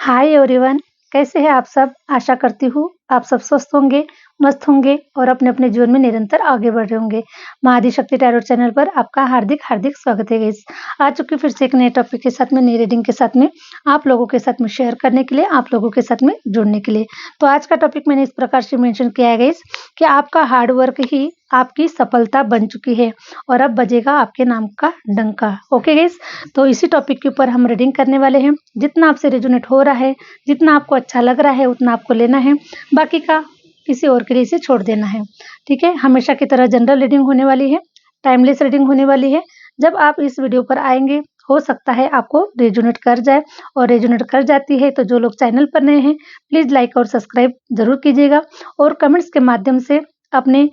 Hi everyone, कैसे हैं आप सब? आशा करती हूँ आप सब स्वस्थ होंगे, मस्त होंगे और अपने-अपने जीवन में निरंतर आगे बढ़ रहे होंगे। माँ आदिशक्ति टैरोट चैनल पर आपका हार्दिक स्वागत है गाइस। आ चुकी फिर से एक नए टॉपिक के साथ में, नई रीडिंग के साथ में, आप लोगों के साथ में शेयर करने के लिए, आप लोगों के साथ में जुड़ने के लिए। तो आज का टॉपिक मैंने इस प्रकार से मेंशन किया है गाइस कि आपका हार्ड वर्क ही आपकी सफलता बन चुकी है और अब बजेगा आपके नाम का डंका। ओके गाइस, तो इसी टॉपिक के ऊपर हम रीडिंग करने वाले हैं। जितना आपसे रेजोनेट हो रहा है, जितना आपको अच्छा लग रहा है, उतना आपको लेना है, बाकी का किसी और के लिए इसे छोड़ देना है। ठीक है, हमेशा की तरह जनरल रीडिंग होने वाली है, टाइमलेस रीडिंग होने वाली है। जब आप इस वीडियो पर आएंगे, हो सकता है आपको रेजोनेट कर जाए, और रेजोनेट कर जाती है तो जो लोग चैनल पर नए हैं प्लीज लाइक और सब्सक्राइब जरूर कीजिएगा और कमेंट्स के माध्यम से अपने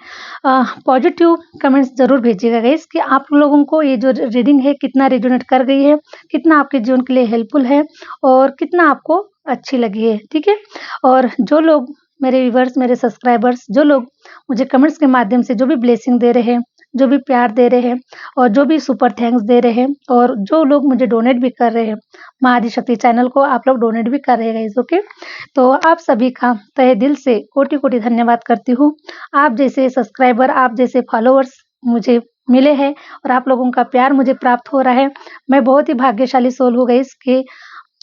पॉजिटिव कमेंट्स जरूर भेजिएगा गाइस कि आप लोगों को ये जो रीडिंग है कितना रेजोनेट कर गई है, कितना आपके जीवन के लिए हेल्पफुल है और कितना आपको अच्छी लगी है। ठीक है, और जो लोग मेरे व्यूवर्स, मेरे सब्सक्राइबर्स, जो लोग मुझे कमेंट्स के माध्यम से जो भी ब्लेसिंग दे रहे हैं, जो भी प्यार दे रहे हैं और जो भी सुपर थैंक्स दे रहे हैं और जो लोग मुझे डोनेट भी कर रहे हैं, माँ आदिशक्ति चैनल को आप लोग डोनेट भी कर रहे हैं गाइस। ओके, तो आप सभी का तहे दिल से कोटि कोटि धन्यवाद करती हूँ। आप जैसे सब्सक्राइबर, आप जैसे फॉलोअर्स मुझे मिले हैं और आप लोगों का प्यार मुझे प्राप्त हो रहा है। मैं बहुत ही भाग्यशाली सोल हो गई कि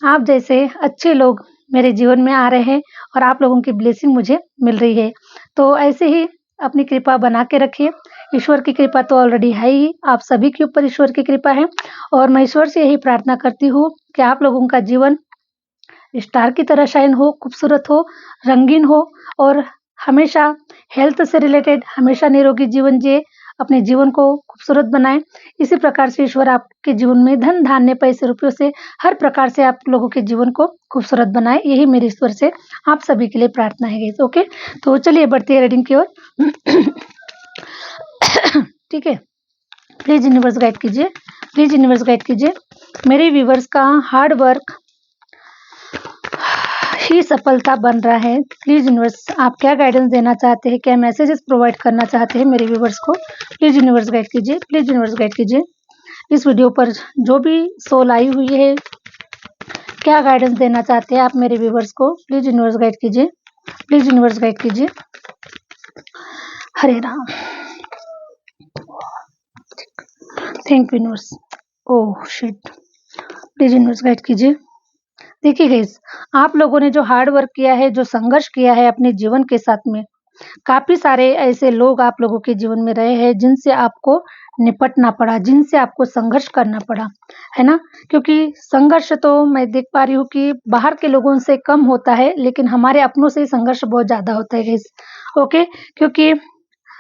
आप जैसे अच्छे लोग मेरे जीवन में आ रहे हैं और आप लोगों की ब्लेसिंग मुझे मिल रही है। तो ऐसे ही अपनी कृपा बना के रखिए। ईश्वर की कृपा तो ऑलरेडी है ही, आप सभी के ऊपर ईश्वर की कृपा है और मैं ईश्वर से यही प्रार्थना करती हूँ कि आप लोगों का जीवन स्टार की तरह शाइन हो, खूबसूरत हो, रंगीन हो और हमेशा हेल्थ से रिलेटेड हमेशा निरोगी जीवन जिए, अपने जीवन को खूबसूरत बनाएं। इसी प्रकार से ईश्वर आपके जीवन में धन धान्य पैसे रुपयों से हर प्रकार से आप लोगों के जीवन को खूबसूरत बनाए, यही मेरे ईश्वर से आप सभी के लिए प्रार्थना है गाइस। ओके, तो चलिए बढ़ते हैं रीडिंग की ओर। ठीक है, प्लीज यूनिवर्स गाइड कीजिए, प्लीज यूनिवर्स गाइड कीजिए। मेरे व्यूवर्स का हार्ड वर्क ही सफलता बन रहा है। प्लीज यूनिवर्स आप क्या गाइडेंस देना चाहते हैं, क्या मैसेजेस प्रोवाइड करना चाहते हैं मेरे व्यूवर्स को, प्लीज यूनिवर्स गाइड कीजिए, प्लीज यूनिवर्स गाइड कीजिए। इस वीडियो पर जो भी सोल आई हुई है, क्या गाइडेंस देना चाहते हैं आप मेरे व्यूवर्स को, प्लीज यूनिवर्स गाइड कीजिए, प्लीज यूनिवर्स गाइड कीजिए। हरे Ram, thank you universe. Oh shit, please universe guide कीजिए। देखिए गाइस, आप लोगों ने जो हार्ड वर्क किया है, जो संघर्ष किया है अपने जीवन के साथ में, काफी सारे ऐसे लोग आप लोगों के जीवन में रहे हैं जिनसे आपको निपटना पड़ा, जिनसे आपको संघर्ष करना पड़ा, है ना। क्योंकि संघर्ष तो मैं देख पा रही हूँ कि बाहर के लोगों से कम होता है, लेकिन हमारे अपनों से संघर्ष बहुत ज्यादा होता है गाइस। ओके, क्योंकि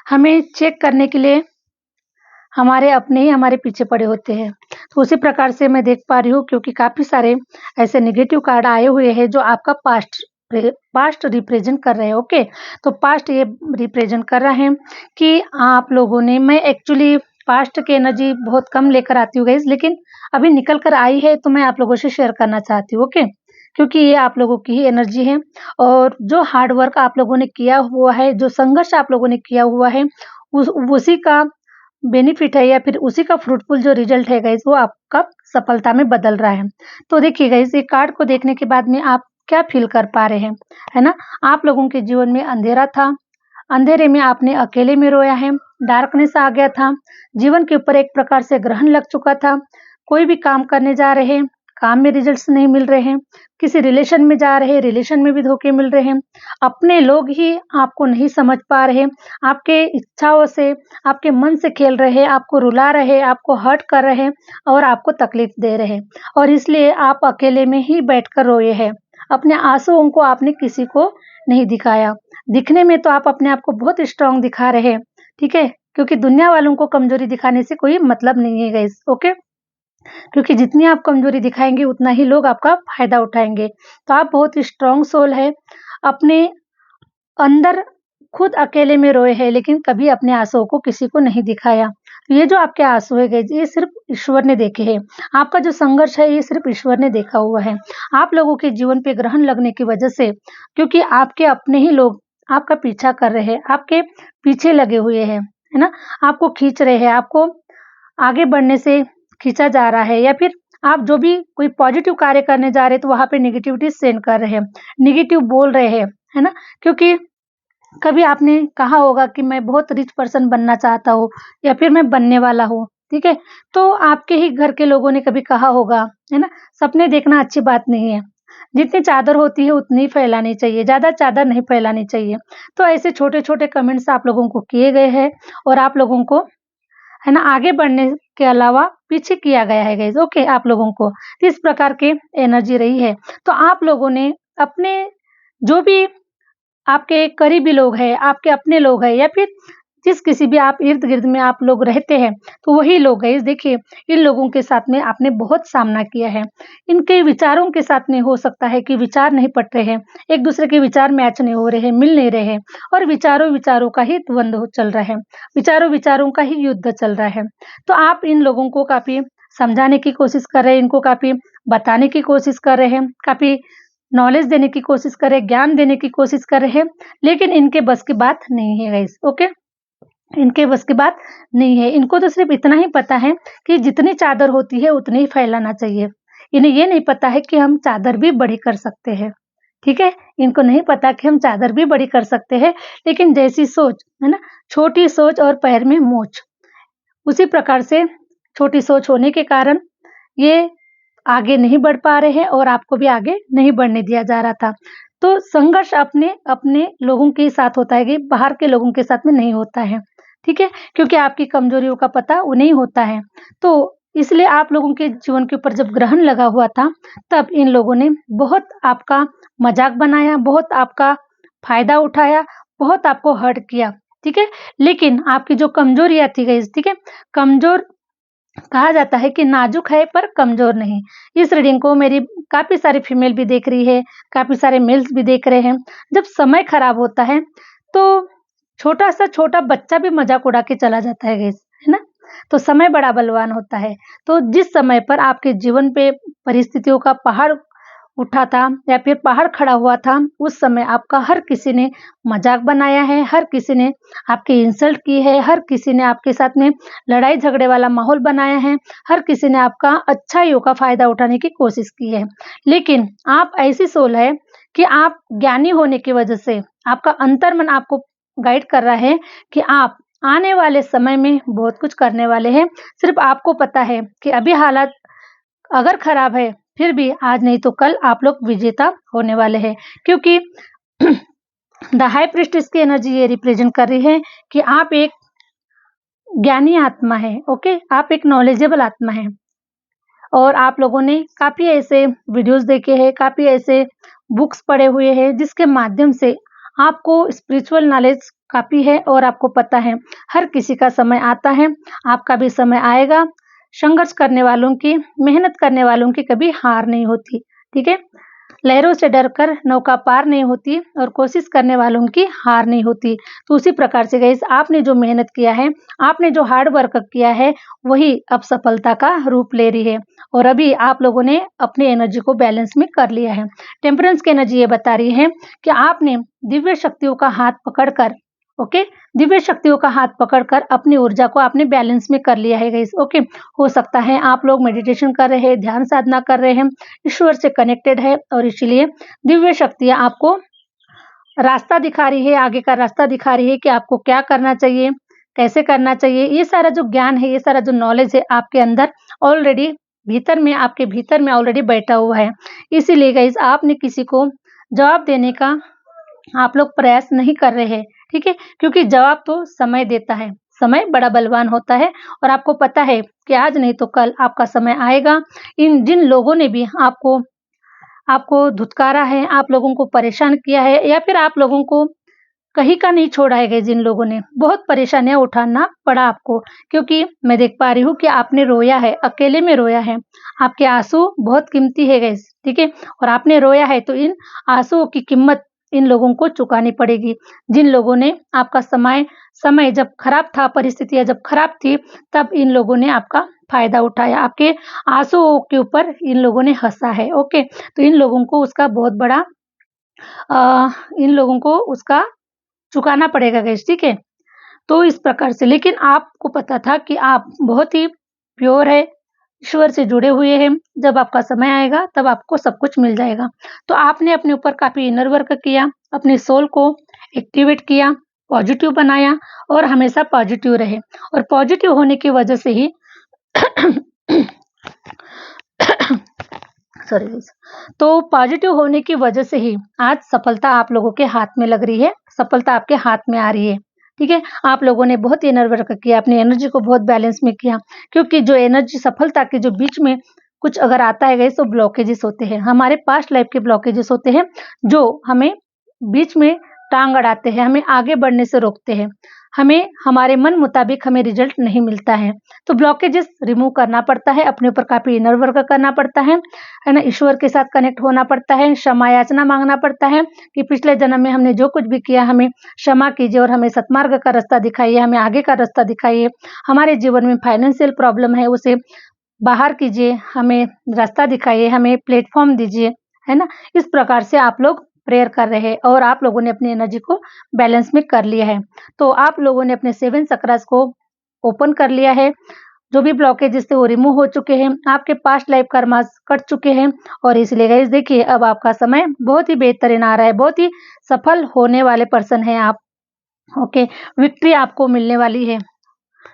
हमें चेक करने के लिए हमारे अपने ही हमारे पीछे पड़े होते हैं। तो उसी प्रकार से मैं देख पा रही हूँ, क्योंकि काफी सारे ऐसे नेगेटिव कार्ड आए हुए हैं जो आपका पास्ट रिप्रेजेंट कर रहे हैं। ओके, तो पास्ट ये रिप्रेजेंट कर रहे हैं कि आप लोगों ने, मैं एक्चुअली पास्ट की एनर्जी बहुत कम लेकर आती हूँ गाइस, लेकिन अभी निकल कर आई है तो मैं आप लोगों से शेयर करना चाहती हूँ। ओके, क्योंकि ये आप लोगों की ही एनर्जी है और जो हार्ड वर्क आप लोगों ने किया हुआ है, जो संघर्ष आप लोगों ने किया हुआ है, उसी का बेनिफिट है या फिर उसी का फ्रूटफुल जो रिजल्ट है गाइस, वो आपका सफलता में बदल रहा है। तो देखिए गाइस, ये कार्ड को देखने के बाद में आप क्या फील कर पा रहे हैं, है ना। आप लोगों के जीवन में अंधेरा था, अंधेरे में आपने अकेले में रोया है, डार्कनेस आ गया था, जीवन के ऊपर एक प्रकार से ग्रहण लग चुका था। कोई भी काम करने जा रहे हैं, काम में रिजल्ट्स नहीं मिल रहे हैं, किसी रिलेशन में जा रहे हैं, रिलेशन में भी धोखे मिल रहे हैं, अपने लोग ही आपको नहीं समझ पा रहे, आपके इच्छाओं से, आपके मन से खेल रहे, आपको रुला रहे, आपको हर्ट कर रहे और आपको तकलीफ दे रहे, और इसलिए आप अकेले में ही बैठकर रोए हैं। अपने आंसुओं को आपने किसी को नहीं दिखाया। दिखने में तो आप अपने आप को बहुत स्ट्रांग दिखा रहे हैं, ठीक है, क्योंकि दुनिया वालों को कमजोरी दिखाने से कोई मतलब नहीं है गाइस। ओके, क्योंकि जितनी आप कमजोरी दिखाएंगे उतना ही लोग आपका फायदा उठाएंगे। तो आप बहुत स्ट्रांग सोल है, अपने अंदर खुद अकेले में रोए हैं, लेकिन कभी अपने आंसुओं को किसी को नहीं दिखाया। ये जो आपके आंसू है गाइस, ये सिर्फ ईश्वर ने देखे हैं। आपका जो संघर्ष है ये सिर्फ ईश्वर ने देखा हुआ है। आप लोगों के जीवन पे ग्रहण लगने की वजह से, क्योंकि आपके अपने ही लोग आपका पीछा कर रहे हैं, आपके पीछे लगे हुए हैं, है ना, आपको खींच रहे हैं, आपको आगे बढ़ने से खींचा जा रहा है, या फिर आप जो भी कोई पॉजिटिव कार्य करने जा रहे हैं तो वहाँ पे नेगेटिविटी सेंड कर रहे हैं, नेगेटिव बोल रहे हैं, है ना? क्योंकि कभी आपने कहा होगा कि मैं बहुत रिच पर्सन बनना चाहता हूँ या फिर मैं बनने वाला हूँ, ठीक है? तो आपके ही घर के लोगों ने कभी कहा होगा, है ना? सपने देखना अच्छी बात नहीं है। जितनी चादर होती है उतनी ही फैलानी चाहिए, ज़्यादा चादर नहीं फैलानी चाहिए। तो ऐसे छोटे-छोटे कमेंट्स आप लोगों को किए गए हैं और आप लोगों को, है ना, आगे बढ़ने के अलावा पीछे किया गया है गाइज़, ओके, आप लोगों को। तो इस प्रकार की एनर्जी रही है। तो आप लोगों ने अपने जो भी आपके करीबी लोग हैं, आपके अपने लोग हैं या फिर जिस किसी भी आप इर्द-गिर्द में आप लोग रहते हैं, तो वही लोग हैं। देखिए, इन लोगों के साथ में आपने बहुत सामना किया है। इनके विचारों के साथ में हो सकता है कि विचार नहीं पट रहे हैं, एक-दूसरे के विचार मैच नहीं हो रहे हैं, मिल नहीं रहे हैं और विचारों-विचारों का ही द्वंद्व चल रहा है। विचारों-विचारों का ही युद्ध चल रहा है। तो आप इन लोगों को काफ़ी समझाने की कोशिश कर रहे हैं, इनको काफ़ी बताने की कोशिश कर रहे हैं, काफ़ी नॉलेज देने की कोशिश कर रहे हैं, ज्ञान देने की कोशिश कर रहे हैं, लेकिन इनके बस की बात नहीं है गाइस, ओके? इनके बस की बात नहीं है। इनको तो सिर्फ़ इतना ही पता है कि जितनी चादर होती है उतनी ही फैलाना चाहिए। इन्हें ये नहीं पता है कि हम चादर भी बड़ी कर सकते हैं, ठीक है? इनको नहीं पता कि हम चादर भी बड़ी कर सकते हैं, लेकिन जैसी सोच, है ना? छोटी सोच और पैर में मोच। उसी प्रकार से छोटी सोच होने के कारण ये आगे नहीं बढ़ पा रहे हैं और आपको भी आगे नहीं बढ़ने दिया जा रहा था। तो संघर्ष अपने अपने लोगों के साथ होता है कि बाहर के लोगों के साथ में नहीं होता है, ठीक है? क्योंकि आपकी कमजोरियों का पता उन्हें होता है। तो इसलिए आप लोगों के जीवन के ऊपर जब ग्रहण लगा हुआ था, तब इन लोगों ने बहुत आपका मज़ाक बनाया, बहुत आपका फ़ायदा उठाया, बहुत आपको हर्ट किया, ठीक है? लेकिन आपकी जो कमजोरियाँ थी गाइज़, ठीक है? कमज़ोर कहा जाता है कि नाजुक है पर कमज़ोर नहीं। इस रीडिंग को मेरी काफ़ी सारी फीमेल भी देख रही है, काफ़ी सारे मेल्स भी देख रहे हैं। जब समय खराब होता है, तो छोटा-सा छोटा बच्चा भी मज़ाक उड़ा के चला जाता है गाइस, है ना? तो समय बड़ा बलवान होता है। तो जिस समय पर आपके जीवन पे परिस्थितियों का पहाड़ उठा था या फिर पहाड़ खड़ा हुआ था, उस समय आपका हर किसी ने मज़ाक बनाया है, हर किसी ने आपकी इंसल्ट की है, हर किसी ने आपके साथ में लड़ाई-झगड़े वाला माहौल बनाया है, हर किसी ने आपका अच्छाइयों का फ़ायदा उठाने की कोशिश की है। लेकिन आप ऐसी सोल है कि आप ज्ञानी होने की वजह से आपका अंतर्मन आपको गाइड कर रहा है कि आप आने वाले समय में बहुत कुछ करने वाले हैं। सिर्फ़ आपको पता है कि अभी हालात अगर खराब है, फिर भी आज नहीं तो कल आप लोग विजेता होने वाले हैं। क्योंकि द हाई प्रीस्टेस की एनर्जी ये रिप्रेजेंट कर रही है कि आप एक ज्ञानी आत्मा है, ओके? आप एक नॉलेजेबल आत्मा है और आप लोगों ने काफ़ी ऐसे वीडियोज़ देखे हैं, काफ़ी ऐसे बुक्स पढ़े हुए हैं, जिसके माध्यम से आपको स्पिरिचुअल नॉलेज काफ़ी है और आपको पता है, हर किसी का समय आता है, आपका भी समय आएगा। संघर्ष करने वालों की, मेहनत करने वालों की कभी हार नहीं होती, ठीक है? लहरों से डरकर नौका पार नहीं होती और कोशिश करने वालों की हार नहीं होती। तो उसी प्रकार से गाइस, आपने जो मेहनत किया है, आपने जो हार्ड वर्क किया है, वही अब सफलता का रूप ले रही है और अभी आप लोगों ने अपनी एनर्जी को बैलेंस में कर लिया है। टेम्परेंस की एनर्जी ये बता रही है कि आपने दिव्य शक्तियों का हाथ पकड़कर, ओके, दिव्य शक्तियों का हाथ पकड़कर अपनी ऊर्जा को आपने बैलेंस में कर लिया है गाइस, ओके। हो सकता है आप लोग मेडिटेशन कर रहे हैं, ध्यान साधना कर रहे हैं, ईश्वर से कनेक्टेड है और इसीलिए दिव्य शक्तियाँ आपको रास्ता दिखा रही है, आगे का रास्ता दिखा रही है कि आपको क्या करना चाहिए, कैसे करना चाहिए। ये सारा जो ज्ञान है, ये सारा जो नॉलेज है आपके अंदर ऑलरेडी भीतर में, आपके भीतर में ऑलरेडी बैठा हुआ है। इसीलिए गाइस, आपने किसी को जवाब देने का आप लोग प्रयास नहीं कर रहे हैं, ठीक है? क्योंकि जवाब तो समय देता है, समय बड़ा बलवान होता है और आपको पता है कि आज नहीं तो कल आपका समय आएगा। इन जिन लोगों ने भी आपको आपको धुतकारा है, आप लोगों को परेशान किया है या फिर आप लोगों को कहीं का नहीं छोड़ा है गाइस, जिन लोगों ने बहुत परेशानियाँ उठाना पड़ा आपको, क्योंकि मैं देख पा रही हूँ कि आपने रोया है, अकेले में रोया है। आपके आँसू बहुत कीमती है गाइस, ठीक है? और आपने रोया है तो इन आँसुओं की कीमत इन लोगों को चुकानी पड़ेगी। जिन लोगों ने आपका समय समय जब खराब था, परिस्थितियाँ जब खराब थी, तब इन लोगों ने आपका फ़ायदा उठाया। आपके आँसुओं के ऊपर इन लोगों ने हँसा है, ओके? तो इन लोगों को उसका बहुत बड़ा इन लोगों को उसका चुकाना पड़ेगा गाइस, ठीक है? तो इस प्रकार से, लेकिन आपको पता था कि आप बहुत ही प्योर है, ईश्वर से जुड़े हुए हैं। जब आपका समय आएगा तब आपको सब कुछ मिल जाएगा। तो आपने अपने ऊपर काफ़ी इनर वर्क किया, अपने सोल को एक्टिवेट किया, पॉजिटिव बनाया और हमेशा पॉजिटिव रहे। और पॉजिटिव होने की वजह से ही सॉरी गाइस। तो पॉजिटिव होने की वजह से ही आज सफलता आप लोगों के हाथ में लग रही है, सफलता आपके हाथ में आ रही है। ठीक है, आप लोगों ने बहुत इनर वर्क किया, अपनी एनर्जी को बहुत बैलेंस में किया, क्योंकि जो एनर्जी सफलता के जो बीच में कुछ अगर आता है गाइस, तो ब्लॉकेजेस होते हैं, हमारे पास्ट लाइफ के ब्लॉकेजेस होते हैं, जो हमें बीच में टांग अड़ाते हैं, हमें आगे बढ़ने से रोकते हैं, हमें हमारे मन मुताबिक हमें रिजल्ट नहीं मिलता है। तो ब्लॉकेजेस रिमूव करना पड़ता है, अपने ऊपर काफी इनर वर्क करना पड़ता है ना, ईश्वर के साथ कनेक्ट होना पड़ता है, क्षमा याचना मांगना पड़ता है कि पिछले जन्म में हमने जो कुछ भी किया हमें क्षमा कीजिए और हमें सत्मार्ग का रास्ता दिखाइए, हमें आगे का रास्ता दिखाइए, हमारे जीवन में फाइनेंशियल प्रॉब्लम है उसे बाहर कीजिए, हमें रास्ता दिखाइए, हमें प्लेटफॉर्म दीजिए, है ना। इस प्रकार से आप लोग प्रेयर कर रहे हैं और आप लोगों ने अपनी एनर्जी को बैलेंस में कर लिया है। तो आप लोगों ने अपने 7 चक्रास को ओपन कर लिया है, जो भी ब्लॉकेजेस थे वो रिमूव हो चुके हैं, आपके पास्ट लाइफ कर्मास कट चुके हैं और इसलिए गाइस देखिए अब आपका समय बहुत ही बेहतरीन आ रहा है, बहुत ही सफल होने वाले पर्सन हैं आप। ओके, विक्ट्री आपको मिलने वाली है।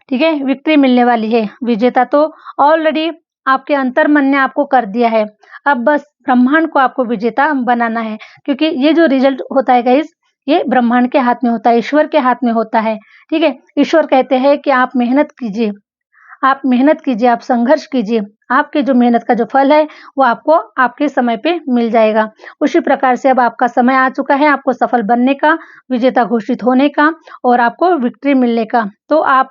ठीक है, विक्ट्री मिलने वाली है। विजेता तो ऑलरेडी आपके अंतर्मन ने आपको कर दिया है, अब बस ब्रह्मांड को आपको विजेता बनाना है, क्योंकि ये जो रिजल्ट होता है गाइस, ये ब्रह्मांड के हाथ में होता है, ईश्वर के हाथ में होता है। ठीक है, ईश्वर कहते हैं कि आप मेहनत कीजिए, आप मेहनत कीजिए, आप संघर्ष कीजिए, आपके जो मेहनत का जो फल है वो आपको आपके समय पे मिल जाएगा। उसी प्रकार से अब आपका समय आ चुका है आपको सफल बनने का, विजेता घोषित होने का और आपको विक्ट्री मिलने का। तो आप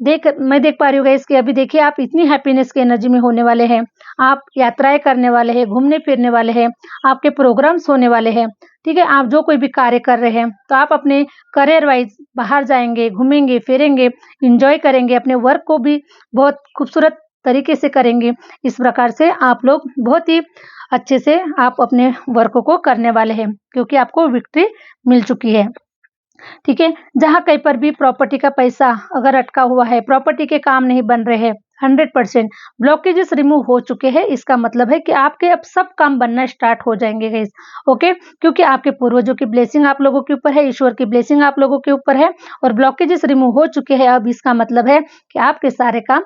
मैं देख पा रही हूँ गाइस कि अभी देखिए आप इतनी हैप्पीनेस की एनर्जी में होने वाले हैं, आप यात्राएं करने वाले हैं, घूमने फिरने वाले हैं, आपके प्रोग्राम्स होने वाले हैं। ठीक है, आप जो कोई भी कार्य कर रहे हैं तो आप अपने करियर वाइज बाहर जाएंगे, घूमेंगे फिरेंगे, इंजॉय करेंगे, अपने वर्क को भी बहुत खूबसूरत तरीके से करेंगे। इस प्रकार से आप लोग बहुत ही अच्छे से आप अपने वर्क को करने वाले हैं, क्योंकि आपको विक्ट्री मिल चुकी है। ठीक है, जहाँ कहीं पर भी प्रॉपर्टी का पैसा अगर अटका हुआ है, प्रॉपर्टी के काम नहीं बन रहे हैं, 100% ब्लॉकेजेस रिमूव हो चुके हैं, इसका मतलब है कि आपके अब सब काम बनना स्टार्ट हो जाएंगे गाइस। ओके, क्योंकि आपके पूर्वजों की ब्लेसिंग आप लोगों के ऊपर है, ईश्वर की ब्लेसिंग आप लोगों के ऊपर है और ब्लॉकेजेस रिमूव हो चुके हैं। अब इसका मतलब है कि आपके सारे काम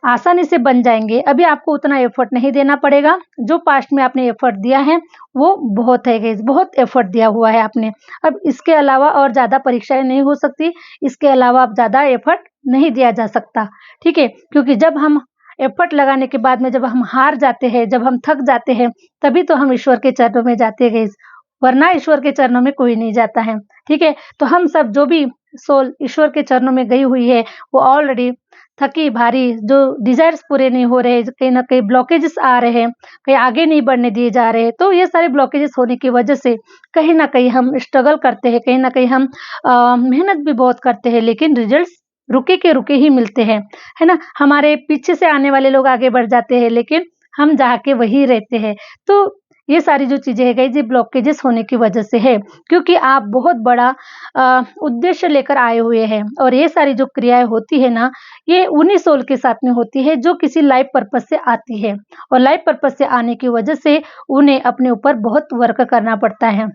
आसानी से बन जाएंगे। अभी आपको उतना एफर्ट नहीं देना पड़ेगा, जो पास्ट में आपने एफर्ट दिया है वो बहुत है गाइस, बहुत एफर्ट दिया हुआ है आपने। अब इसके अलावा और ज़्यादा परीक्षाएं नहीं हो सकती, इसके अलावा अब ज़्यादा एफर्ट नहीं दिया जा सकता। ठीक है, क्योंकि जब हम एफर्ट लगाने के बाद में जब हम हार जाते हैं, जब हम थक जाते हैं, तभी तो हम ईश्वर के चरणों में जाते हैं गाइस, वरना ईश्वर के चरणों में कोई नहीं जाता है। ठीक है, तो हम सब जो भी सोल ईश्वर के चरणों में गई हुई है वो ऑलरेडी थकी भारी, जो डिजायर्स पूरे नहीं हो रहे, कहीं ना कहीं ब्लॉकेजेस आ रहे हैं, कहीं आगे नहीं बढ़ने दिए जा रहे हैं, तो ये सारे ब्लॉकेजेस होने की वजह से कहीं ना कहीं हम स्ट्रगल करते हैं, कहीं ना कहीं हम मेहनत भी बहुत करते हैं, लेकिन रिजल्ट्स रुके के रुके ही मिलते हैं, है ना। हमारे पीछे से आने वाले लोग आगे बढ़ जाते हैं, लेकिन हम जाके वही रहते हैं। तो ये सारी जो चीजें है गाइस, ये ब्लॉकेजेस होने की वजह से है, क्योंकि आप बहुत बड़ा उद्देश्य लेकर आए हुए हैं और ये सारी जो क्रियाएं होती है ना, ये उन्हीं सोल के साथ में होती है जो किसी लाइफ पर्पस से आती है और लाइफ पर्पस से आने की वजह से उन्हें अपने ऊपर बहुत वर्क करना पड़ता है।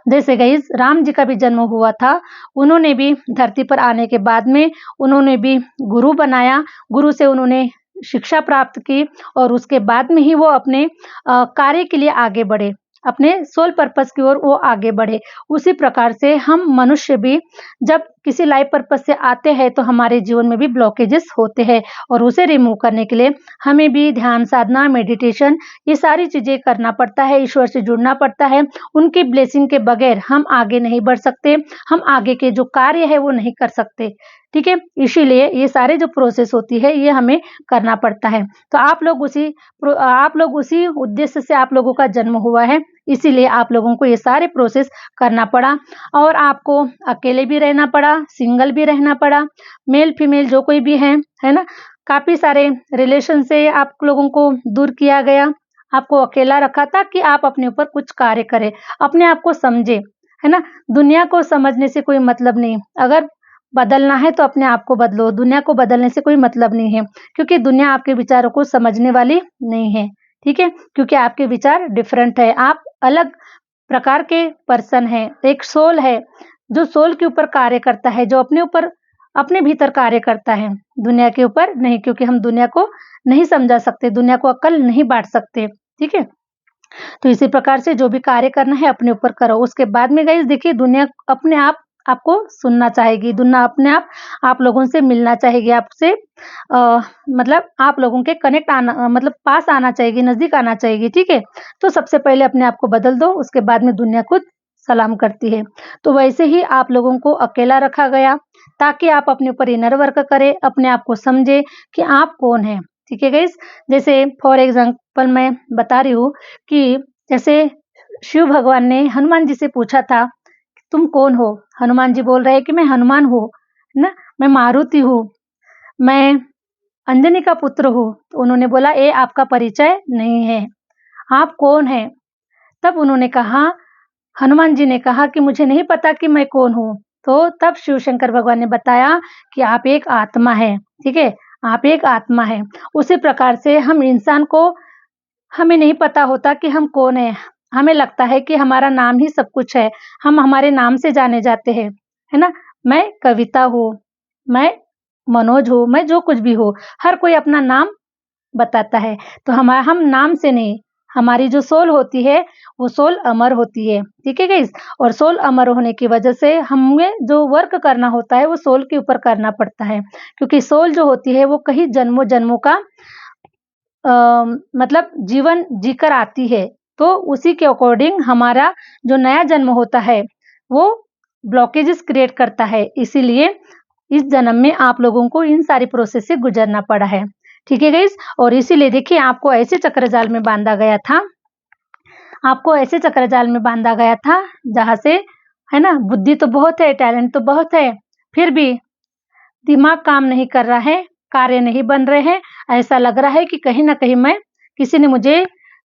जैसे गाइस राम जी का भी जन्म हुआ था, उन्होंने भी धरती पर आने के बाद में उन्होंने भी गुरु बनाया, गुरु से उन्होंने शिक्षा प्राप्त की और उसके बाद में ही वो अपने कार्य के लिए आगे बढ़े, अपने सोल पर्पस की ओर वो आगे बढ़े। उसी प्रकार से हम मनुष्य भी जब किसी लाइफ पर्पस से आते हैं तो हमारे जीवन में भी ब्लॉकेजेस होते हैं और उसे रिमूव करने के लिए हमें भी ध्यान साधना, मेडिटेशन, ये सारी चीजें करना पड़ता है, ईश्वर से जुड़ना पड़ता है। उनकी ब्लेसिंग के बगैर हम आगे नहीं बढ़ सकते, हम आगे के जो कार्य है वो नहीं कर सकते। ठीक है, इसीलिए ये सारे जो प्रोसेस होती है ये हमें करना पड़ता है। तो आप लोग उसी उद्देश्य से आप लोगों का जन्म हुआ है, इसीलिए आप लोगों को ये सारे प्रोसेस करना पड़ा और आपको अकेले भी रहना पड़ा, सिंगल भी रहना पड़ा, मेल फीमेल जो कोई भी है ना, काफी सारे रिलेशन से आप लोगों को दूर किया गया, आपको अकेला रखा था कि आप अपने ऊपर कुछ कार्य करें, अपने आप को समझे, है ना। दुनिया को समझने से कोई मतलब नहीं, अगर बदलना है तो अपने आप को बदलो, दुनिया को बदलने से कोई मतलब नहीं है, क्योंकि दुनिया आपके विचारों को समझने वाली नहीं है, ठीक है, क्योंकि आपके विचार डिफरेंट है, आप अलग प्रकार के पर्सन हैं। एक सोल है जो सोल के ऊपर कार्य करता है, जो अपने ऊपर अपने भीतर कार्य करता है, दुनिया के ऊपर नहीं, क्योंकि हम दुनिया को नहीं समझा सकते, दुनिया को अक्ल नहीं बांट सकते, ठीक है। तो इसी प्रकार से जो भी कार्य करना है अपने ऊपर करो। उसके बाद में गाइस देखिए, दुनिया अपने आप आपको सुनना चाहेगी, दुनिया अपने आप लोगों से मिलना चाहेगी, आपसे मतलब आप लोगों के कनेक्ट आना, मतलब पास आना चाहेगी, नजदीक आना चाहेगी, ठीक है। तो सबसे पहले अपने आप को बदल दो, उसके बाद में दुनिया खुद सलाम करती है। तो वैसे ही आप लोगों को अकेला रखा गया ताकि आप अपने ऊपर इनर वर्क करें, अपने आप को समझे कि आप कौन है, ठीक है गाइस। जैसे फॉर एग्जांपल मैं बता रही हूँ कि जैसे शिव भगवान ने हनुमान जी से पूछा था, तुम कौन हो? हनुमान जी बोल रहे हैं कि मैं हनुमान हूँ, है ना, मैं मारुति हूँ, मैं अंजनी का पुत्र हूँ। तो उन्होंने बोला, ये आपका परिचय नहीं है, आप कौन हैं? तब उन्होंने कहा, हनुमान जी ने कहा कि मुझे नहीं पता कि मैं कौन हूँ। तो तब शिव शंकर भगवान ने बताया कि आप एक आत्मा है, ठीक है, आप एक आत्मा है। उसी प्रकार से हम इंसान को हमें नहीं पता होता कि हम कौन है, हमें लगता है कि हमारा नाम ही सब कुछ है, हम हमारे नाम से जाने जाते हैं, है ना। मैं कविता हूँ, मैं मनोज हूँ, मैं जो कुछ भी हूँ, हर कोई अपना नाम बताता है। तो हम नाम से नहीं, हमारी जो सोल होती है वो सोल अमर होती है, ठीक है गाइस। और सोल अमर होने की वजह से हमें जो वर्क करना होता है वो सोल के ऊपर करना पड़ता है, क्योंकि सोल जो होती है वो कई जन्मों जन्मों का मतलब जीवन जीकर आती है। तो उसी के अकॉर्डिंग हमारा जो नया जन्म होता है वो ब्लॉकेजेस क्रिएट करता है, इसीलिए इस जन्म में आप लोगों को इन सारी प्रोसेस से गुजरना पड़ा है, ठीक है गाइस। और इसीलिए देखिए, आपको ऐसे चक्रजाल में बांधा गया था, आपको ऐसे चक्रजाल में बांधा गया था जहां से, है ना, बुद्धि तो बहुत है, टैलेंट तो बहुत है, फिर भी दिमाग काम नहीं कर रहा है, कार्य नहीं बन रहे हैं। ऐसा लग रहा है कि कहीं ना कहीं मैं, किसी ने मुझे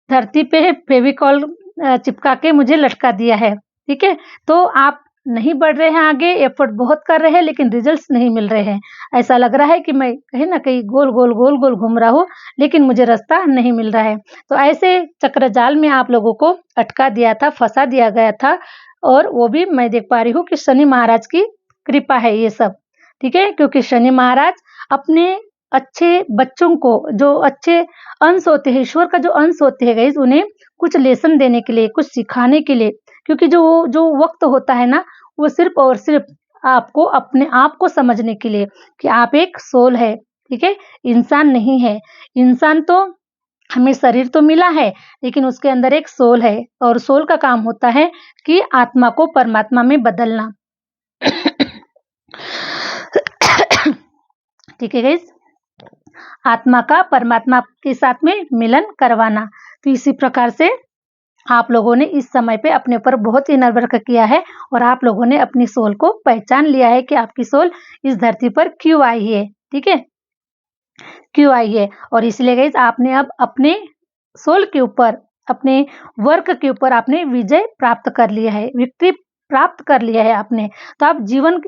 धरती पे फेविकॉल चिपका के मुझे लटका दिया है, ठीक है। तो आप नहीं बढ़ रहे हैं आगे, एफर्ट बहुत कर रहे हैं लेकिन रिजल्ट्स नहीं मिल रहे हैं। ऐसा लग रहा है कि मैं कहीं ना कहीं गोल गोल गोल गोल घूम रहा हूँ, लेकिन मुझे रास्ता नहीं मिल रहा है। तो ऐसे चक्रजाल में आप लोगों को अटका दिया था, फंसा दिया गया था, और वो भी मैं देख पा रही हूँ कि शनि महाराज की कृपा है ये सब, ठीक है। क्योंकि शनि महाराज अपने अच्छे बच्चों को, जो अच्छे अंश होते हैं, ईश्वर का जो अंश होते हैं गाइस, उन्हें कुछ लेसन देने के लिए, कुछ सिखाने के लिए, क्योंकि जो वक्त होता है ना, वो सिर्फ और सिर्फ आपको अपने आप को समझने के लिए कि आप एक सोल है, ठीक है, इंसान नहीं है। इंसान तो हमें शरीर तो मिला है, लेकिन उसके अंदर एक सोल है, और सोल का काम होता है कि आत्मा को परमात्मा में बदलना। ठीक है गाइस, आत्मा का परमात्मा के साथ में मिलन करवाना। तो इसी प्रकार से आप लोगों ने इस समय पे अपने ऊपर बहुत इनर वर्क किया है, और आप लोगों ने अपनी सोल को पहचान लिया है कि आपकी सोल इस धरती पर क्यों आई है, ठीक है, क्यों आई है। और इसलिए गाइस, आपने अब अपने सोल के ऊपर, अपने वर्क के ऊपर आपने विजय प्राप्त कर लिया है, विक्ट्री प्राप्त कर लिया है आपने। तो आप जीवन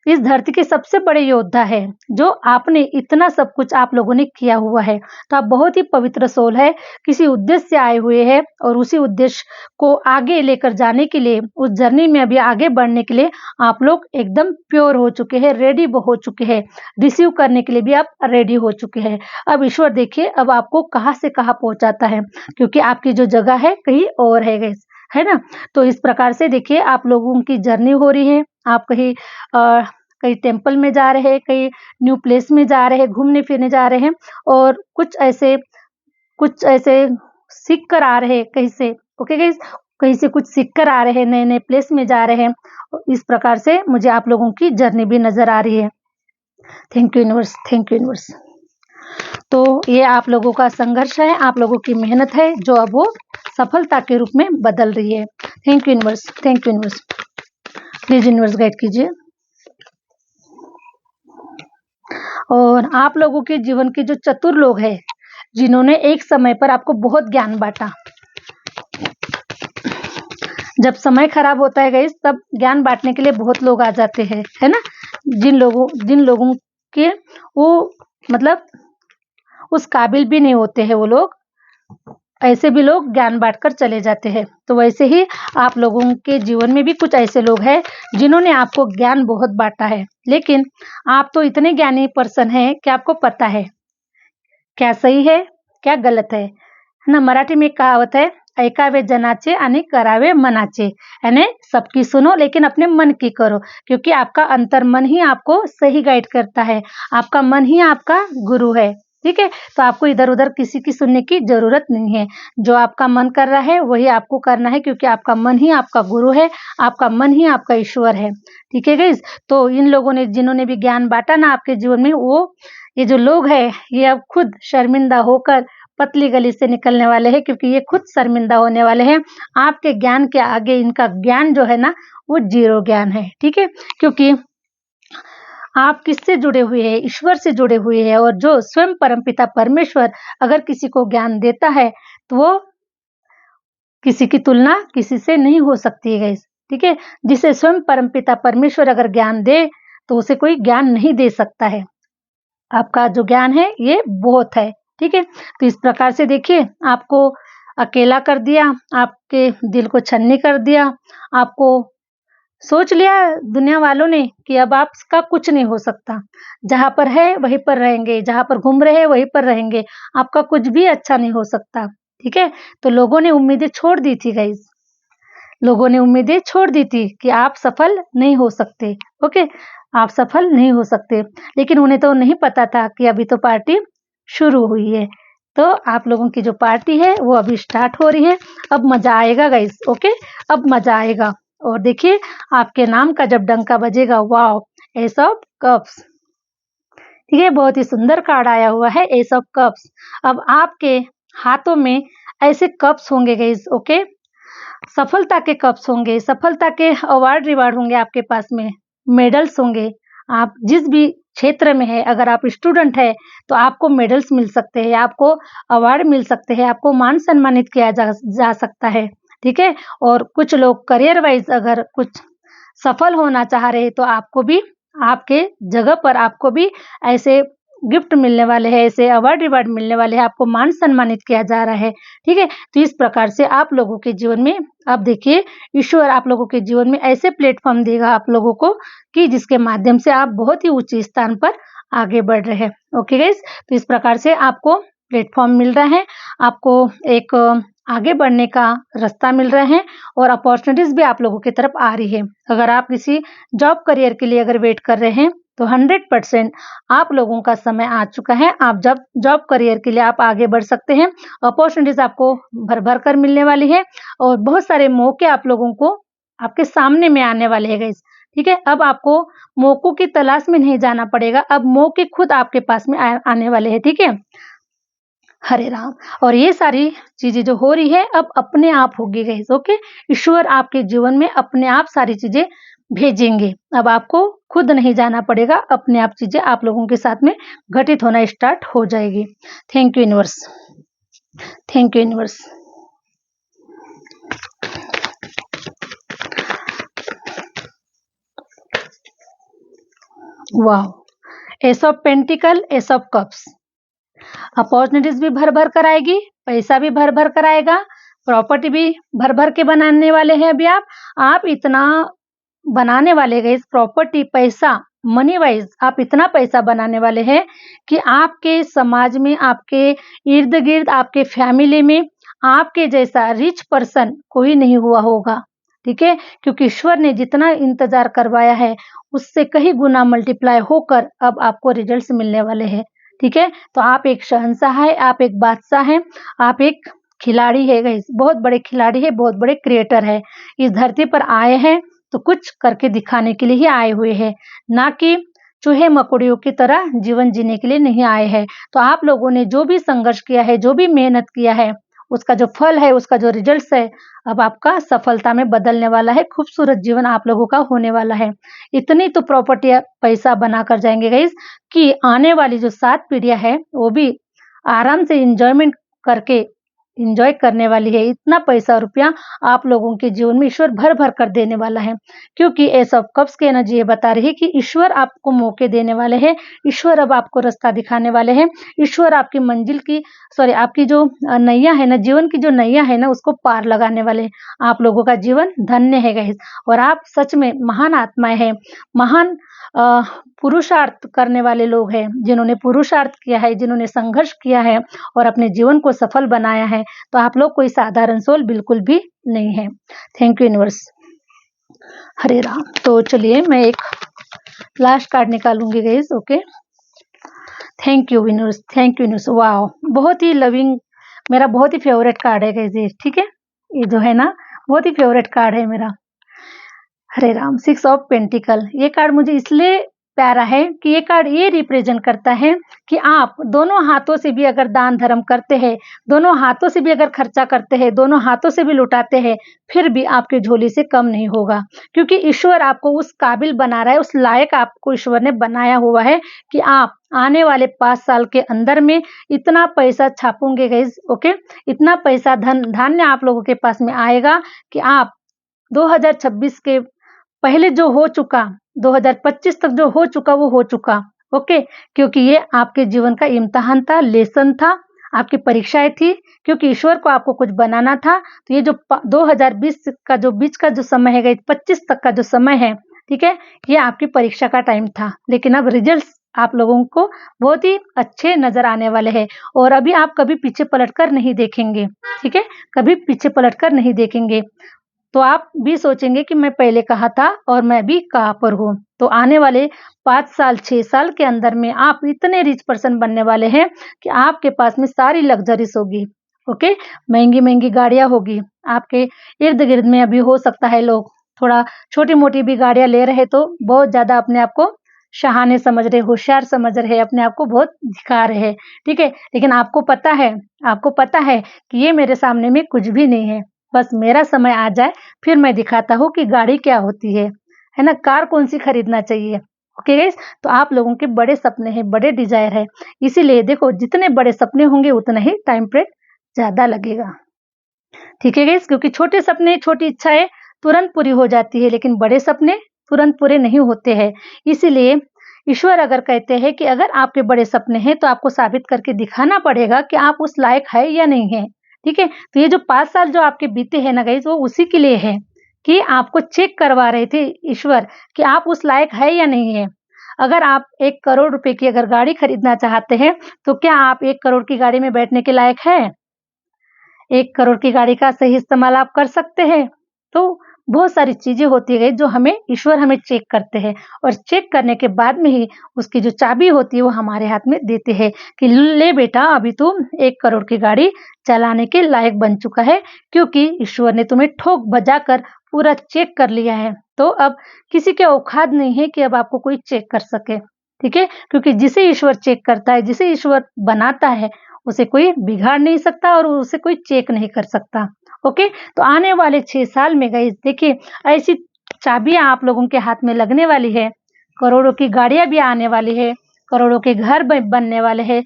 इस धरती के सबसे बड़े योद्धा है, जो आपने इतना सब कुछ आप लोगों ने किया हुआ है। तो आप बहुत ही पवित्र सोल है, किसी उद्देश्य से आए हुए हैं, और उसी उद्देश्य को आगे लेकर जाने के लिए, उस जर्नी में अभी आगे बढ़ने के लिए आप लोग एकदम प्योर हो चुके हैं, रेडी हो चुके हैं, रिसीव करने के लिए भी आप रेडी हो चुके हैं। अब ईश्वर देखिए, अब आपको कहाँ से कहाँ पहुंचाता है, क्योंकि आपकी जो जगह है कहीं और है गाइस, है ना। तो इस प्रकार से देखिए, आप लोगों की जर्नी हो रही है, आप कहीं टेम्पल में जा रहे हैं, कहीं न्यू प्लेस में जा रहे हैं, घूमने फिरने जा रहे हैं, और कुछ ऐसे सीख कर आ रहे हैं कहीं से, ओके गाइस, कहीं से कुछ सीख कर आ रहे हैं, नए नए प्लेस में जा रहे हैं। इस प्रकार से मुझे आप लोगों की जर्नी भी नजर आ रही है। Thank you universe, thank you universe. तो ये आप लोगों का संघर्ष है, आप लोगों की मेहनत है, जो अब वो सफलता के रूप में बदल रही है। Thank you universe, thank you universe. Please universe guide कीजिए। और आप लोगों के जीवन के जो चतुर लोग हैं, जिन्होंने एक समय पर आपको बहुत ज्ञान बांटा, जब समय खराब होता है गाइस, तब ज्ञान बांटने के लिए बहुत लोग आ जाते हैं, है ना। जिन लोगों के वो मतलब उस काबिल भी नहीं होते हैं वो लोग, ऐसे भी लोग ज्ञान बांटकर चले जाते हैं। तो वैसे ही आप लोगों के जीवन में भी कुछ ऐसे लोग हैं जिन्होंने आपको ज्ञान बहुत बांटा है, लेकिन आप तो इतने ज्ञानी पर्सन हैं कि आपको पता है क्या सही है क्या गलत है ना। मराठी में एक कहावत है, ऐकावे जनाचे आणि करावे मनाचे, यानी सबकी सुनो लेकिन अपने मन की करो, क्योंकि आपका अंतर मन ही आपको सही गाइड करता है, आपका मन ही आपका गुरु है। ठीक है, तो आपको इधर उधर किसी की सुनने की जरूरत नहीं है। जो आपका मन कर रहा है वही आपको करना है, क्योंकि आपका मन ही आपका गुरु है, आपका मन ही आपका ईश्वर है। ठीक है गाइस, तो इन लोगों ने जिन्होंने भी ज्ञान बांटा ना आपके जीवन में, वो ये जो लोग हैं ये अब खुद शर्मिंदा होकर पतली गली से निकलने वाले हैं, क्योंकि ये खुद शर्मिंदा होने वाले हैं। आपके ज्ञान के आगे इनका ज्ञान जो है ना वो जीरो ज्ञान है। ठीक है, क्योंकि आप किससे जुड़े हुए हैं? ईश्वर से जुड़े हुए हैं, और जो स्वयं परमपिता परमेश्वर अगर किसी को ज्ञान देता है तो वो किसी की तुलना किसी से नहीं हो सकती है गाइस। ठीक है, जिसे स्वयं परमपिता परमेश्वर अगर ज्ञान दे तो उसे कोई ज्ञान नहीं दे सकता है। आपका जो ज्ञान है ये बहुत है। ठीक है, तो इस प्रकार से देखिए, आपको अकेला कर दिया, आपके दिल को छन्नी कर दिया, आपको सोच लिया दुनिया वालों ने कि अब आपका कुछ नहीं हो सकता, जहां पर है वहीं पर रहेंगे, जहां पर घूम रहे हैं वहीं पर रहेंगे, आपका कुछ भी अच्छा नहीं हो सकता। ठीक है, तो लोगों ने उम्मीदें छोड़ दी थी गाइस, लोगों ने उम्मीदें छोड़ दी थी कि आप सफल नहीं हो सकते। ओके, आप सफल नहीं हो सकते, लेकिन उन्हें तो नहीं पता था कि अभी तो पार्टी शुरू हुई है। तो आप लोगों की जो पार्टी है वो अभी स्टार्ट हो रही है। अब मजा आएगा गाइस। ओके, अब मजा आएगा। और देखिए, आपके नाम का जब डंका बजेगा, वाओ, एस ऑफ कप्स। ठीक है, बहुत ही सुंदर कार्ड आया हुआ है, एस ऑफ कप्स। अब आपके हाथों में ऐसे कप्स होंगे गाइस। ओके, सफलता के कप्स होंगे, सफलता के अवार्ड रिवार्ड होंगे आपके पास में, मेडल्स होंगे। आप जिस भी क्षेत्र में है, अगर आप स्टूडेंट है तो आपको मेडल्स मिल सकते हैं, आपको अवार्ड मिल सकते हैं, आपको मान सम्मानित किया जा सकता है। ठीक है, और कुछ लोग करियर वाइज अगर कुछ सफल होना चाह रहे हैं तो आपको भी आपके जगह पर आपको भी ऐसे गिफ्ट मिलने वाले हैं, ऐसे अवार्ड रिवार्ड मिलने वाले हैं, आपको मान सम्मानित किया जा रहा है। ठीक है, तो इस प्रकार से आप लोगों के जीवन में अब देखिए, ईश्वर आप लोगों के जीवन में ऐसे प्लेटफॉर्म देगा आप लोगों को कि जिसके माध्यम से आप बहुत ही ऊंचे स्थान पर आगे बढ़ रहे हैं। ओके गाइस, तो इस प्रकार से आपको प्लेटफॉर्म मिल रहा है, आपको एक आगे बढ़ने का रास्ता मिल रहा है, और अपॉर्चुनिटीज भी आप लोगों की तरफ आ रही है। अगर आप किसी जॉब करियर के लिए अगर वेट कर रहे हैं तो 100% आप लोगों का समय आ चुका है। आप जब जॉब करियर के लिए आप आगे बढ़ सकते हैं, अपॉर्चुनिटीज आपको भर भर कर मिलने वाली है, और बहुत सारे मौके आप लोगों को आपके सामने में आने वाले हैं गाइस। ठीक है, अब आपको मौकों की तलाश में नहीं जाना पड़ेगा, अब मौके खुद आपके पास में आने वाले हैं। ठीक है, हरे राम। और ये सारी चीजें जो हो रही है अब अपने आप होगी गाइस। ओके, ईश्वर आपके जीवन में अपने आप सारी चीजें भेजेंगे, अब आपको खुद नहीं जाना पड़ेगा, अपने आप चीजें आप लोगों के साथ में घटित होना स्टार्ट हो जाएगी। Thank you universe, thank you universe. वाह, ace of pentacles, ace of cups. Opportunities भी भर भर कर आएगी, पैसा भी भर भर कर आएगा, प्रॉपर्टी भी भर भर के बनाने वाले हैं। अभी आप इतना बनाने वाले गए, इस प्रॉपर्टी पैसा मनी वाइज आप इतना पैसा बनाने वाले हैं कि आपके समाज में, आपके इर्द गिर्द, आपके फैमिली में आपके जैसा रिच पर्सन कोई नहीं हुआ होगा। ठीक है, क्योंकि ईश्वर ने जितना इंतजार करवाया है उससे कहीं गुना मल्टीप्लाई होकर अब आपको रिजल्ट्स मिलने वाले हैं। ठीक है, तो आप एक शहंशाह है, आप एक बादशाह हैं, आप एक खिलाड़ी है गाइस, बहुत बड़े खिलाड़ी है, बहुत बड़े क्रिएटर है। इस धरती पर आए हैं तो कुछ करके दिखाने के लिए ही आए हुए हैं, ना कि चूहे मकोड़ियों की तरह जीवन जीने के लिए नहीं आए हैं। तो आप लोगों ने जो भी संघर्ष किया है, जो भी मेहनत किया है, उसका जो फल है, उसका जो रिजल्ट है, अब आपका सफलता में बदलने वाला है, खूबसूरत जीवन आप लोगों का होने वाला है। इतनी तो प्रॉपर्टी पैसा बना कर जाएंगे गाइस कि आने वाली जो 7 पीढ़ियां है वो भी आराम से इंजॉयमेंट करके एंजॉय करने वाली है। इतना पैसा और रुपया आप लोगों के जीवन में ईश्वर भर-भर कर देने वाला है, क्योंकि एस ऑफ कप्स की एनर्जी ये बता रही है कि ईश्वर आपको मौके देने वाले हैं, ईश्वर अब आपको रास्ता दिखाने वाले हैं, ईश्वर आपकी मंजिल की आपकी जो नैया है ना, जीवन की जो नैया है ना, उसको पार लगाने वाले हैं। आप लोगों का जीवन धन्य है गाइस, और आप सच में महान आत्माएँ हैं, महान पुरुषार्थ करने वाले लोग हैं, जिन्होंने पुरुषार्थ किया है, जिन्होंने संघर्ष किया है और अपने जीवन को सफल बनाया है। तो आप लोग कोई साधारण सोल बिल्कुल भी नहीं है। Thank you universe. हरे राम। तो चलिए मैं एक लास्ट कार्ड निकालूंगी guys. Okay, thank you universe, thank you universe. Wow, बहुत ही लविंग, मेरा बहुत ही फेवरेट कार्ड है गाइस ये। ठीक है, ये जो है ना बहुत ही फेवरेट कार्ड है मेरा। हरे राम। 6 ऑफ पेंटिकल, ये कार्ड मुझे इसलिए प्यारा है कि ये कार्ड ये रिप्रेजेंट करता है कि आप दोनों हाथों से भी अगर दान धर्म करते हैं, दोनों हाथों से भी अगर खर्चा करते हैं, दोनों हाथों से भी लुटाते हैं, फिर भी आपकी झोली से कम नहीं होगा, क्योंकि ईश्वर आपको उस काबिल बना रहा है, उस लायक आपको ईश्वर ने बनाया हुआ है कि आप आने वाले 5 साल के अंदर में इतना पैसा छापोगे गाइस। ओके, इतना पैसा धान्य आप लोगों के पास में आएगा कि आप 2026 के पहले जो हो चुका, 2025 तक जो हो चुका वो हो चुका। ओके, क्योंकि ये आपके जीवन का इम्तिहान था, लेसन था, आपकी परीक्षाएं थी, क्योंकि ईश्वर को आपको कुछ बनाना था। तो ये जो 2020 का जो बीच का जो समय है, 25 तक का जो समय है, ठीक है, ये आपकी परीक्षा का टाइम था। लेकिन अब रिजल्ट्स आप लोगों को बहुत ही अच्छे नजर आने वाले हैं, और अभी आप कभी पीछे पलटकर नहीं देखेंगे। ठीक है, कभी पीछे पलटकर नहीं देखेंगे, तो आप भी सोचेंगे कि मैं पहले कहाँ था और मैं भी कहाँ पर हूँ। तो आने वाले 5 साल 6 साल के अंदर में आप इतने रिच पर्सन बनने वाले हैं कि आपके पास में सारी लग्जरीज होगी। ओके, महंगी महंगी गाड़ियां होगी आपके इर्द गिर्द में। अभी हो सकता है लोग थोड़ा छोटी मोटी भी गाड़ियां ले रहे तो बहुत ज्यादा अपने आप को शहाने समझ रहे, होशियार समझ रहे, अपने आप को बहुत दिखा रहे हैं। ठीक है, लेकिन आपको पता है कि ये मेरे सामने में कुछ भी नहीं है। बस मेरा समय आ जाए फिर मैं दिखाता हूँ कि गाड़ी क्या होती है ना, कार कौन सी खरीदना चाहिए। ओके गाइस, तो आप लोगों के बड़े सपने हैं, बड़े डिजायर है, इसीलिए देखो जितने बड़े सपने होंगे उतना ही टाइम पीरियड ज्यादा लगेगा। ठीक है गाइस, क्योंकि छोटे सपने, छोटी इच्छाएं तुरंत पूरी हो जाती है, लेकिन बड़े सपने तुरंत पूरे नहीं होते हैं। इसीलिए ईश्वर अगर कहते हैं कि अगर आपके बड़े सपने हैं तो आपको साबित करके दिखाना पड़ेगा कि आप उस लायक है या नहीं है। ठीक है, तो ये जो 5 साल जो आपके बीते हैं ना गाइस, वो उसी के लिए है कि आपको चेक करवा रहे थे ईश्वर कि आप उस लायक है या नहीं है। अगर आप 1 करोड़ रुपए की अगर गाड़ी खरीदना चाहते हैं, तो क्या आप 1 करोड़ की गाड़ी में बैठने के लायक है? 1 करोड़ की गाड़ी का सही इस्तेमाल आप कर सकते हैं? तो बहुत सारी चीजें होती है जो ईश्वर हमें चेक करते हैं, और चेक करने के बाद में ही उसकी जो चाबी होती है वो हमारे हाथ में देते हैं कि ले बेटा, अभी तुम 1 करोड़ की गाड़ी चलाने के लायक बन चुका है, क्योंकि ईश्वर ने तुम्हें ठोक बजाकर पूरा चेक कर लिया है। तो अब किसी के औकात नहीं है कि अब आपको कोई चेक कर सके। ठीक है, क्योंकि जिसे ईश्वर चेक करता है, जिसे ईश्वर बनाता है, उसे कोई बिगाड़ नहीं सकता और उसे कोई चेक नहीं कर सकता। ओके, तो आने वाले 6 साल में गाइस देखिए, ऐसी चाबियां आप लोगों के हाथ में लगने वाली है, करोड़ों की गाड़ियां भी आने वाली है, करोड़ों के घर बनने वाले हैं,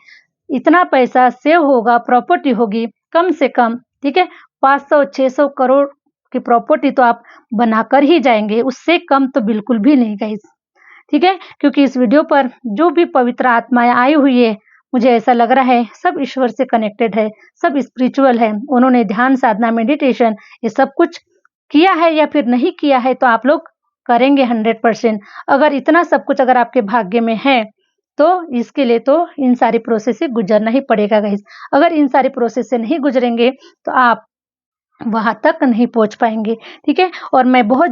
इतना पैसा सेव होगा, प्रॉपर्टी होगी कम से कम। ठीक है, 500-600 करोड़ की प्रॉपर्टी तो आप बनाकर ही जाएंगे, उससे कम तो बिल्कुल भी नहीं गाइस। ठीक है, क्योंकि इस वीडियो पर जो भी पवित्र आत्माएं आई हुई है, मुझे ऐसा लग रहा है सब ईश्वर से कनेक्टेड है, सब स्पिरिचुअल है। उन्होंने ध्यान साधना, मेडिटेशन ये सब कुछ किया है या फिर नहीं किया है, तो आप लोग करेंगे 100%। अगर इतना सब कुछ अगर आपके भाग्य में है, तो इसके लिए तो इन सारी प्रोसेस से गुजरना ही पड़ेगा गाइस। अगर इन सारी प्रोसेस से नहीं गुजरेंगे तो आप वहां तक नहीं पहुंच पाएंगे। ठीक है, और मैं बहुत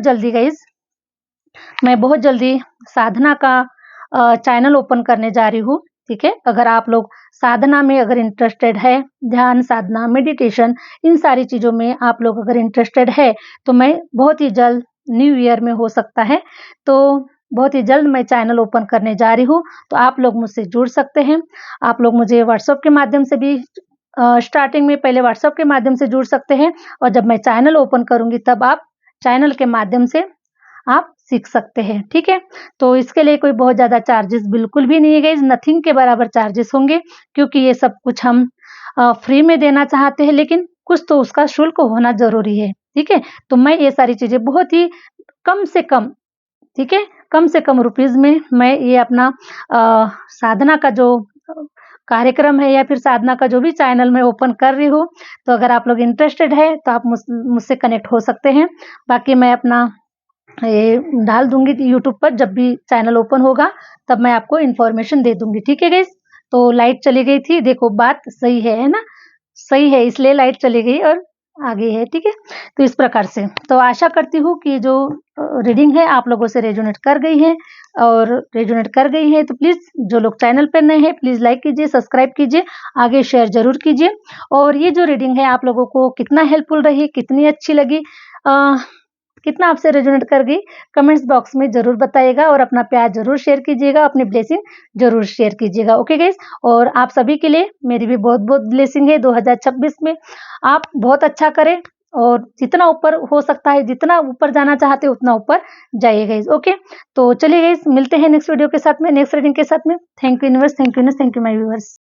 जल्दी साधना का चैनल ओपन करने जा रही हूँ। ठीक है, अगर आप लोग साधना में अगर इंटरेस्टेड है, ध्यान साधना, मेडिटेशन, इन सारी चीजों में आप लोग अगर इंटरेस्टेड है, तो मैं बहुत ही जल्द, न्यू ईयर में हो सकता है, तो बहुत ही जल्द मैं चैनल ओपन करने जा रही हूँ। तो आप लोग मुझसे जुड़ सकते हैं। आप लोग मुझे व्हाट्सएप के माध्यम से भी स्टार्टिंग में पहले व्हाट्सएप के माध्यम से जुड़ सकते हैं, और जब मैं चैनल ओपन करूंगी तब आप चैनल के माध्यम से आप सीख सकते हैं। ठीक है, तो इसके लिए कोई बहुत ज्यादा चार्जेस बिल्कुल भी नहीं है गाइस, नथिंग के बराबर चार्जेस होंगे, क्योंकि ये सब कुछ हम फ्री में देना चाहते हैं। लेकिन कुछ तो उसका शुल्क होना ज़रूरी है, ठीक है? तो मैं ये सारी चीज़ें बहुत ही कम से कम, ठीक है? कम से कम रुपीज़ में मैं ये अपना साधना का जो कार्यक्रम है या फिर साधना का जो भी चैनल मैं ओपन कर रही हूँ, तो अगर आप लोग इंटरेस्टेड है तो आप मुझसे कनेक्ट हो सकते हैं। बाकी मैं अपना ये डाल दूँगी यूट्यूब पर, जब भी चैनल ओपन होगा तब मैं आपको इन्फॉर्मेशन दे दूँगी, ठीक है गाइस? तो लाइट चली गई थी, देखो बात सही है ना? सही है, इसलिए लाइट चली गई और आ गई है, ठीक है? तो इस प्रकार से, तो आशा करती हूँ कि जो रीडिंग है आप लोगों से रेजोनेट कर गई है, और रेजोनेट कर गई है तो प्लीज़ जो लोग चैनल पे नए हैं प्लीज़ लाइक कीजिए, सब्सक्राइब कीजिए, आगे शेयर ज़रूर कीजिए। और ये जो रीडिंग है आप लोगों को कितना हेल्पफुल रही, कितनी अच्छी लगी, अ, कितना आपसे रेजोनेट कर गई, कमेंट्स बॉक्स में ज़रूर बताइएगा, और अपना प्यार ज़रूर शेयर कीजिएगा, अपनी ब्लेसिंग ज़रूर शेयर कीजिएगा। Okay guys? और आप सभी के लिए मेरी भी बहुत-बहुत ब्लेसिंग है 2026 में। आप बहुत अच्छा करें, और जितना ऊपर हो सकता है, जितना ऊपर जाना चाहते हो उतना ऊपर जाइए गाइस। ओके? तो चलिए गाइस, मिलते हैं नेक्स्ट वीडियो के साथ में, नेक्स्ट रीडिंग के साथ में। Thank you universe, thank you my viewers.